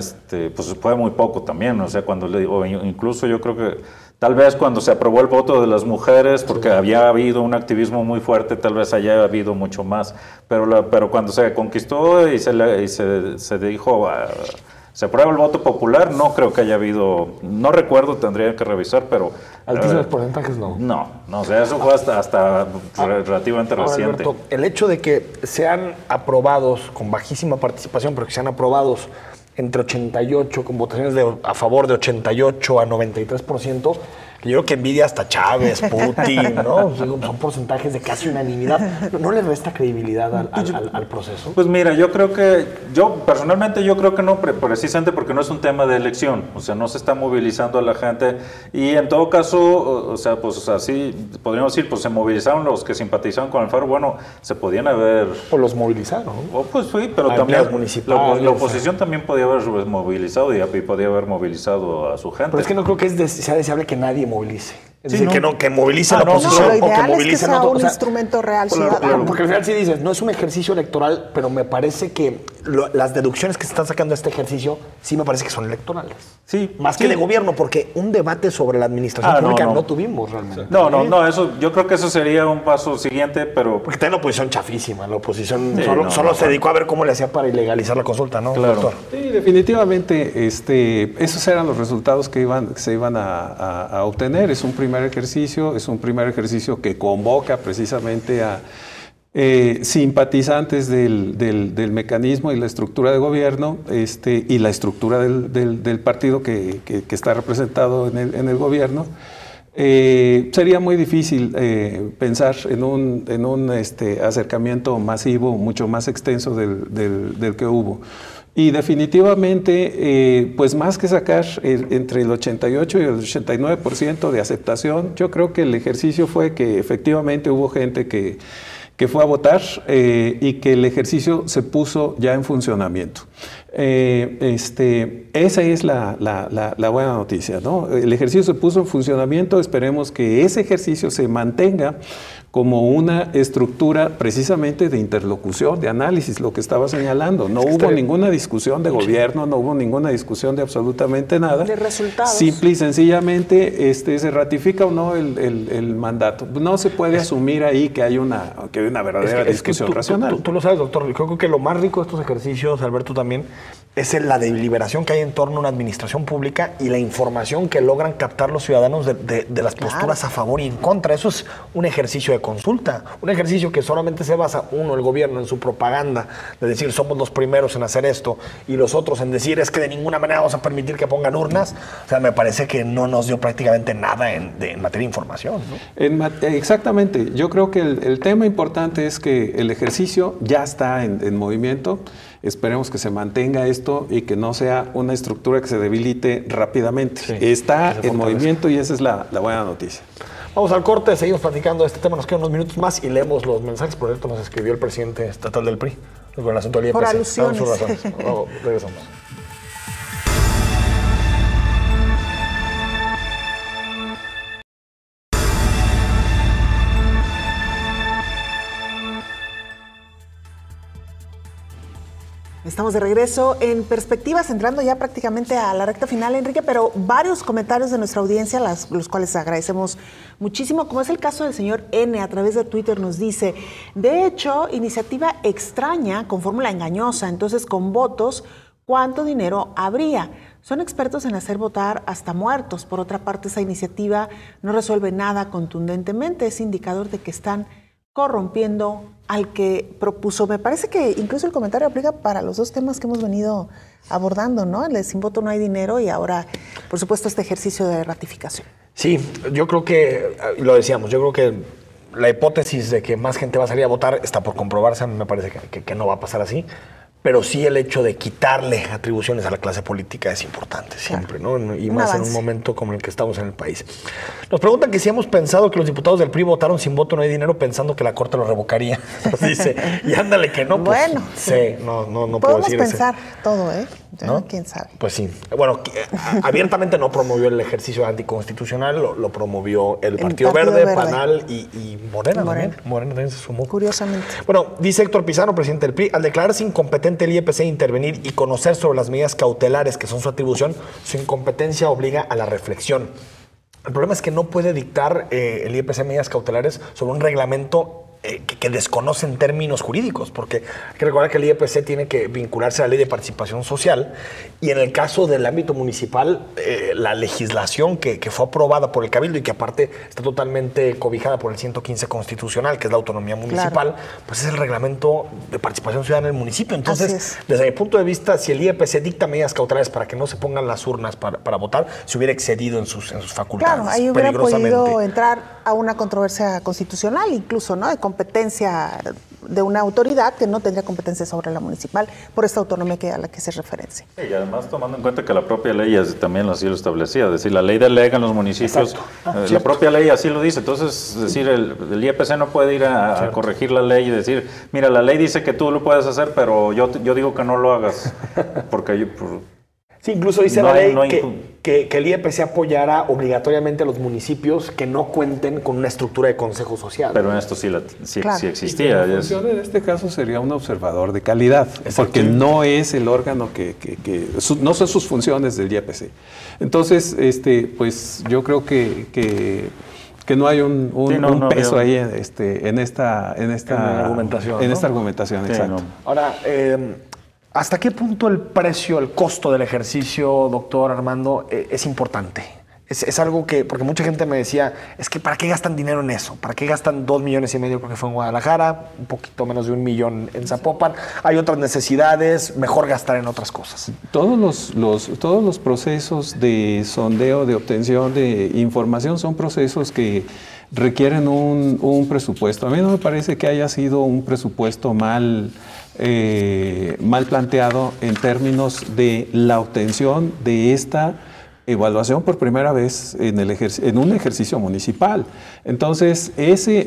E: pues fue muy poco también. O sea, cuando le digo, incluso yo creo que tal vez cuando se aprobó el voto de las mujeres, porque había habido un activismo muy fuerte, tal vez haya habido mucho más, pero cuando se conquistó y se dijo, se aprueba el voto popular, no creo que haya habido, no recuerdo, tendría que revisar, pero...
A: Altísimos porcentajes no.
E: No, o sea, eso fue hasta relativamente reciente.
A: Alberto, el hecho de que sean aprobados con bajísima participación, pero que sean aprobados entre 88, con votaciones a favor de 88 a 93%, que yo creo que envidia hasta Chávez, Putin, ¿no? Son porcentajes de casi unanimidad. ¿No le resta credibilidad al proceso?
E: Pues mira, yo personalmente creo que no, precisamente porque no es un tema de elección, o sea, no se está movilizando a la gente y en todo caso, o sea, pues así podríamos decir, pues se movilizaron los que simpatizaban con Alfaro, bueno, se podían haber...
A: O los movilizaron.
E: Pues sí, pero también la oposición también podía haber movilizado y podía haber movilizado a su gente.
A: Pero es que no creo que sea deseable que nadie movilice. Es
E: decir,
A: que movilice la oposición
B: lo ideal
A: o que movilice
B: es que sea un instrumento real ciudadano.
A: Porque al final sí dices, no es un ejercicio electoral, pero me parece que las deducciones que se están sacando de este ejercicio sí me parece que son electorales.
E: Sí.
A: Más que de gobierno, porque un debate sobre la administración pública no tuvimos realmente.
E: No, eso, yo creo que eso sería un paso siguiente, pero...
A: Porque está en la oposición chafísima, la oposición solo se dedicó a ver cómo le hacía para ilegalizar la consulta, ¿no, doctor?
D: Sí, definitivamente, esos eran los resultados que se iban a obtener. Es un primer ejercicio que convoca precisamente a simpatizantes del mecanismo y la estructura de gobierno y la estructura del partido que está representado en el gobierno. Sería muy difícil pensar en un acercamiento masivo, mucho más extenso del que hubo. Y definitivamente, pues más que sacar entre el 88 y el 89% de aceptación, yo creo que el ejercicio fue que efectivamente hubo gente que fue a votar y que el ejercicio se puso ya en funcionamiento. Esa es la buena noticia, ¿no? El ejercicio se puso en funcionamiento, esperemos que ese ejercicio se mantenga como una estructura precisamente de interlocución, de análisis, lo que estaba señalando. No hubo ninguna discusión de gobierno, no hubo ninguna discusión de absolutamente nada.
B: De resultados.
D: Simple y sencillamente se ratifica o no el mandato. No se puede asumir ahí que hay una verdadera discusión racional.
A: Tú lo sabes, doctor. Yo creo que lo más rico de estos ejercicios, Alberto, también, es la deliberación que hay en torno a una administración pública y la información que logran captar los ciudadanos de las posturas a favor y en contra. Eso es un ejercicio de consulta, un ejercicio que solamente se basa, el gobierno, en su propaganda, de decir somos los primeros en hacer esto y los otros en decir es que de ninguna manera vamos a permitir que pongan urnas. O sea, me parece que no nos dio prácticamente nada en materia de información, ¿no?
D: Exactamente. Yo creo que el tema importante es que el ejercicio ya está en movimiento. Esperemos que se mantenga esto y que no sea una estructura que se debilite rápidamente.
A: Sí,
D: está en movimiento y esa es la buena noticia.
A: Vamos al corte, seguimos platicando de este tema, nos quedan unos minutos más y leemos los mensajes. Por cierto, nos escribió el presidente estatal del PRI con el asunto del IEPC.
B: Por alusiones.
A: Regresamos.
B: Estamos de regreso en Perspectivas, entrando ya prácticamente a la recta final, Enrique, pero varios comentarios de nuestra audiencia, los cuales agradecemos muchísimo, como es el caso del señor N, a través de Twitter nos dice, de hecho, iniciativa extraña con fórmula engañosa, entonces con votos, ¿cuánto dinero habría? Son expertos en hacer votar hasta muertos. Por otra parte, esa iniciativa no resuelve nada contundentemente, es indicador de que están corrompiendo al que propuso. Me parece que incluso el comentario aplica para los dos temas que hemos venido abordando, ¿no? El de sin voto no hay dinero y ahora, por supuesto, este ejercicio de ratificación.
A: Sí, yo creo que, lo decíamos, yo creo que la hipótesis de que más gente va a salir a votar está por comprobarse. A mí me parece que no va a pasar así. Pero sí el hecho de quitarle atribuciones a la clase política es importante siempre, ¿no? Y más en un momento como el que estamos en el país. Nos preguntan que si hemos pensado que los diputados del PRI votaron sin voto no hay dinero pensando que la Corte lo revocaría. Nos dice, y ándale que no. Pues,
B: bueno.
A: Sí, no puedo decir
B: podemos pensar todo, ¿eh?
A: ¿No?
B: ¿Quién sabe?
A: Pues sí. Bueno, abiertamente no promovió el ejercicio anticonstitucional, lo promovió el Partido Verde, Panal y Morena. Morena también se sumó.
B: Curiosamente.
A: Bueno, dice Héctor Pizano, presidente del PRI, al declararse incompetente el IEPC intervenir y conocer sobre las medidas cautelares que son su atribución, su incompetencia obliga a la reflexión. El problema es que no puede dictar el IEPC medidas cautelares sobre un reglamento que desconocen términos jurídicos, porque hay que recordar que el IEPC tiene que vincularse a la Ley de Participación Social y en el caso del ámbito municipal, la legislación que fue aprobada por el Cabildo y que aparte está totalmente cobijada por el 115 constitucional, que es la autonomía municipal, pues es el reglamento de participación ciudadana en el municipio. Entonces, desde mi punto de vista, si el IEPC dicta medidas cautelares para que no se pongan las urnas para votar, se hubiera excedido en sus facultades.
B: Claro, ahí hubiera podido entrar a una controversia constitucional, incluso, ¿no? De competencia de una autoridad que no tendría competencia sobre la municipal por esta autonomía a la que se referencia.
E: Sí, y además tomando en cuenta que la propia ley también así lo establecía, es decir, la ley delega en los municipios, la propia ley así lo dice, entonces, es decir, el IEPC no puede ir a corregir la ley y decir, mira, la ley dice que tú lo puedes hacer, pero yo digo que no lo hagas, porque
A: sí, incluso dice la ley que el IEPC apoyará obligatoriamente a los municipios que no cuenten con una estructura de consejo social.
E: Pero en esto sí existía.
D: La función en este caso sería un observador de calidad, porque no es el órgano no son sus funciones del IEPC. Entonces, pues yo creo que no hay un peso ahí en esta argumentación. En esta argumentación, exacto.
A: Ahora, ¿hasta qué punto el precio, el costo del ejercicio, doctor Armando, es importante? Es algo que, porque mucha gente me decía, es que ¿para qué gastan dinero en eso? ¿Para qué gastan 2,5 millones, creo que fue en Guadalajara, un poquito menos de 1 millón en Zapopan? Hay otras necesidades, mejor gastar en otras cosas.
D: Todos los procesos de sondeo, de obtención de información son procesos que requieren un presupuesto. A mí no me parece que haya sido un presupuesto mal planteado en términos de la obtención de esta evaluación por primera vez en un ejercicio municipal. Entonces,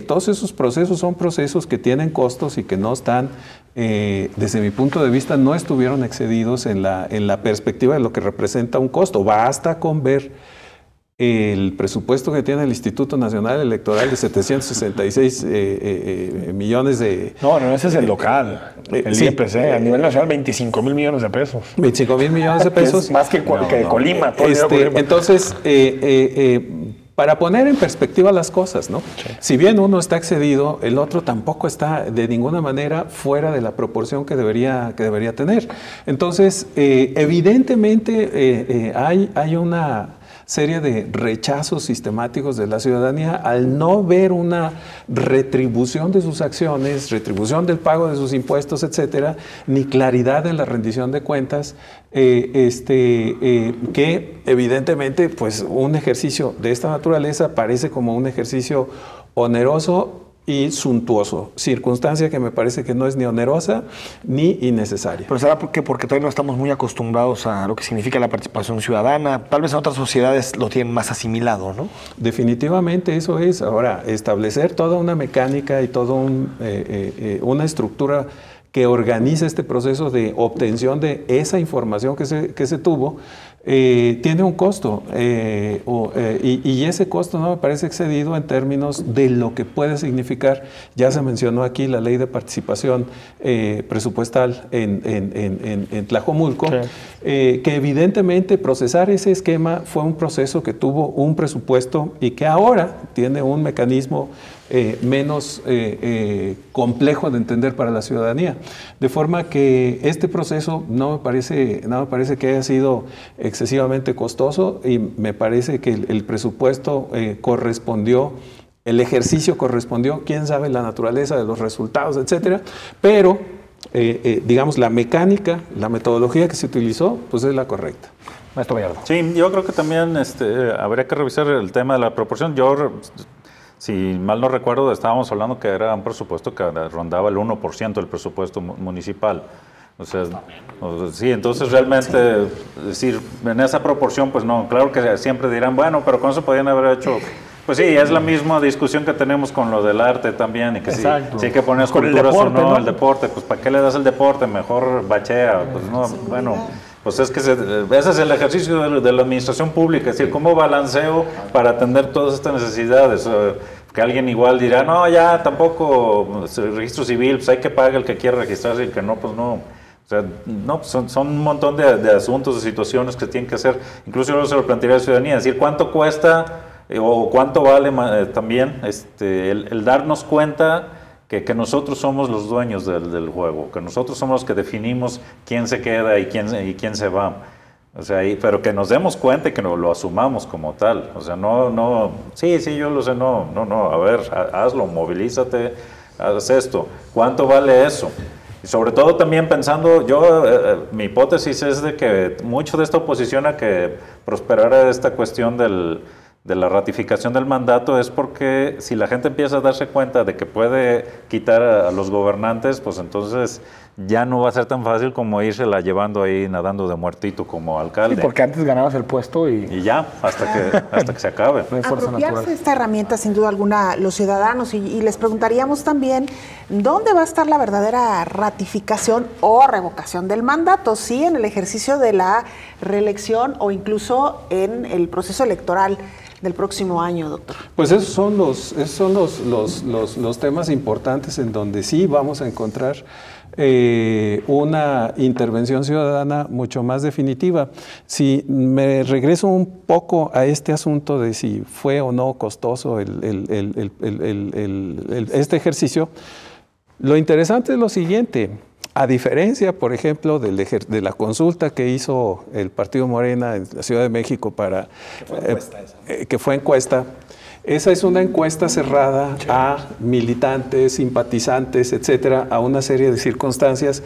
D: todos esos procesos son procesos que tienen costos y que no están, desde mi punto de vista, no estuvieron excedidos en la perspectiva de lo que representa un costo. Basta con ver el presupuesto que tiene el Instituto Nacional Electoral de 766 millones de...
A: No, ese es el local, el IEPC, a nivel nacional 25,000 millones de pesos.
D: 25,000 millones de pesos.
A: Es más que Colima.
D: Entonces, para poner en perspectiva las cosas, ¿no? Sí. Si bien uno está excedido, el otro tampoco está de ninguna manera fuera de la proporción que debería tener. Entonces, evidentemente hay una serie de rechazos sistemáticos de la ciudadanía al no ver una retribución de sus acciones, retribución del pago de sus impuestos, etcétera, ni claridad en la rendición de cuentas, que evidentemente pues un ejercicio de esta naturaleza parece como un ejercicio oneroso y suntuoso, circunstancia que me parece que no es ni onerosa ni innecesaria.
A: Pero ¿será porque todavía no estamos muy acostumbrados a lo que significa la participación ciudadana? Tal vez en otras sociedades lo tienen más asimilado, ¿no?
D: Definitivamente eso es. Ahora, establecer toda una mecánica y toda una estructura que organiza este proceso de obtención de esa información que se tuvo, tiene un costo y ese costo no me parece excedido en términos de lo que puede significar. Ya se mencionó aquí la ley de participación presupuestal en Tlajomulco, sí. Que evidentemente procesar ese esquema fue un proceso que tuvo un presupuesto y que ahora tiene un mecanismo menos complejo de entender para la ciudadanía. De forma que este proceso no me parece que haya sido excesivamente costoso y me parece que el presupuesto correspondió, el ejercicio correspondió, quién sabe la naturaleza de los resultados, etcétera, pero digamos la mecánica, la metodología que se utilizó, pues es la correcta.
A: Maestro Gallardo.
E: Sí, yo creo que también habría que revisar el tema de la proporción. Si mal no recuerdo, estábamos hablando que era un presupuesto que rondaba el 1% del presupuesto municipal. O sea, sí, entonces realmente, decir, en esa proporción, pues no, claro que siempre dirán, bueno, pero con eso podían haber hecho... Pues sí, es la misma discusión que tenemos con lo del arte también, y que si hay que poner esculturas o no, el deporte, pues ¿para qué le das el deporte? Mejor bachea, pues no, bueno... Pues es que ese es el ejercicio de la administración pública, es decir, ¿cómo balanceo para atender todas estas necesidades? Que alguien igual dirá, no, ya tampoco, el registro civil, pues hay que pagar el que quiera registrarse y el que no, pues no. O sea, no, son un montón de asuntos, de situaciones que tienen que hacer. Incluso yo se lo plantearía a la ciudadanía, es decir, ¿cuánto cuesta o cuánto vale también el darnos cuenta que nosotros somos los dueños del juego, que nosotros somos los que definimos quién se queda y quién se va? O sea, pero que nos demos cuenta y que lo asumamos como tal. O sea, sí, yo lo sé, a ver, hazlo, movilízate, haz esto. ¿Cuánto vale eso? Y sobre todo también pensando, mi hipótesis es de que mucho de esta oposición a que prosperara esta cuestión de la ratificación del mandato es porque si la gente empieza a darse cuenta de que puede quitar a los gobernantes, pues entonces ya no va a ser tan fácil como írsela llevando ahí nadando de muertito como alcalde.
A: Sí, porque antes ganabas el puesto y
E: ya, hasta que se acabe.
B: No hay fuerza natural. De esta herramienta, sin duda alguna, los ciudadanos, y les preguntaríamos también, ¿dónde va a estar la verdadera ratificación o revocación del mandato? ¿Sí en el ejercicio de la reelección o incluso en el proceso electoral del próximo año, doctor?
D: Pues esos son los temas importantes en donde sí vamos a encontrar una intervención ciudadana mucho más definitiva. Si me regreso un poco a este asunto de si fue o no costoso este ejercicio, lo interesante es lo siguiente. A diferencia, por ejemplo, de la consulta que hizo el Partido Morena en la Ciudad de México que fue encuesta, esa es una encuesta cerrada a militantes, simpatizantes, etcétera, a una serie de circunstancias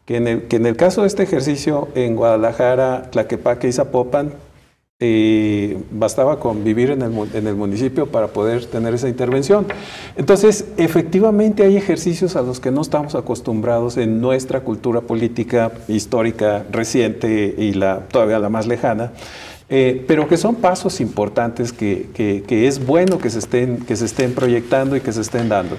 D: que en el caso de este ejercicio en Guadalajara, Tlaquepaque y Zapopan, bastaba con vivir en el municipio para poder tener esa intervención. Entonces, efectivamente hay ejercicios a los que no estamos acostumbrados en nuestra cultura política histórica reciente y todavía la más lejana, pero que son pasos importantes que es bueno que se estén proyectando y que se estén dando.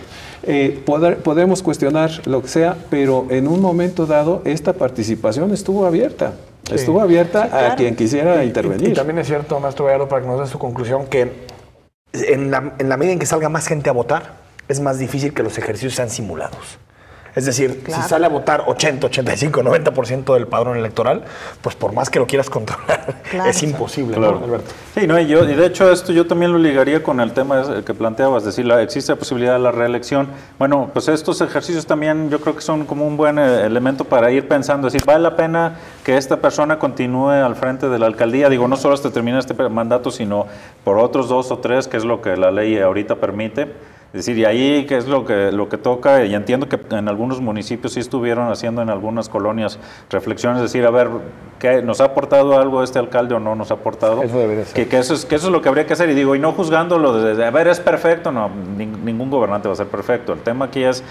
D: Podemos cuestionar lo que sea, pero en un momento dado esta participación estuvo abierta. Sí. Estuvo abierta a quien quisiera intervenir.
A: Y también es cierto, maestro Gallardo, para que nos dé su conclusión, que en la medida en que salga más gente a votar, es más difícil que los ejercicios sean simulados. Es decir, si sale a votar 80, 85, 90% del padrón electoral, pues por más que lo quieras controlar, es imposible,
E: claro.
A: ¿no, Alberto?
E: Sí, no, y de hecho esto yo también lo ligaría con el tema que planteabas, es decir, existe la posibilidad de la reelección. Bueno, pues estos ejercicios también yo creo que son como un buen elemento para ir pensando, es decir, ¿vale la pena que esta persona continúe al frente de la alcaldía? Digo, no solo hasta terminar este mandato, sino por otros 2 o 3, que es lo que la ley ahorita permite. Es decir, y ahí qué es lo que toca, y entiendo que en algunos municipios sí estuvieron haciendo en algunas colonias reflexiones, decir, a ver, ¿qué, ¿nos ha aportado algo este alcalde o no nos ha aportado?
A: Eso debe de ser.
E: Que eso es lo que habría que hacer, y digo, y no juzgándolo desde, a ver, es perfecto, no, ningún gobernante va a ser perfecto. El tema aquí es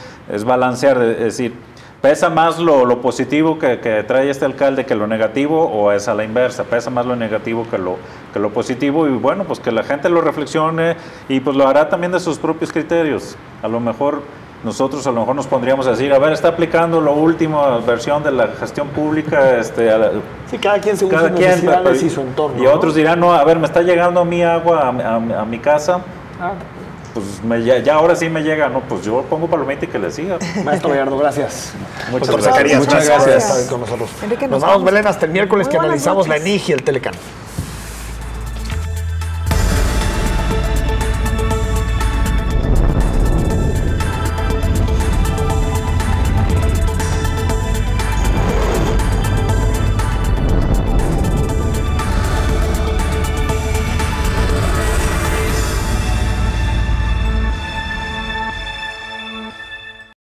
E: balancear, es decir, ¿pesa más lo positivo que trae este alcalde que lo negativo, o es a la inversa? ¿Pesa más lo negativo que lo positivo? Y bueno, pues que la gente lo reflexione y pues lo hará también de sus propios criterios. A lo mejor nosotros nos pondríamos a decir, a ver, está aplicando la última versión de la gestión pública.
A: Sí, cada quien según sus necesidades y su entorno.
E: Y otros dirán, no, a ver, me está llegando mi agua a mi casa. Pues ya ahora sí me llega, no, pues yo pongo palomita y que le siga.
A: Maestro Gallardo, gracias.
D: Muchas gracias.
A: Con nosotros. Enrique, nos vamos, Belén, hasta el miércoles que analizamos la ENIG y el Telecán.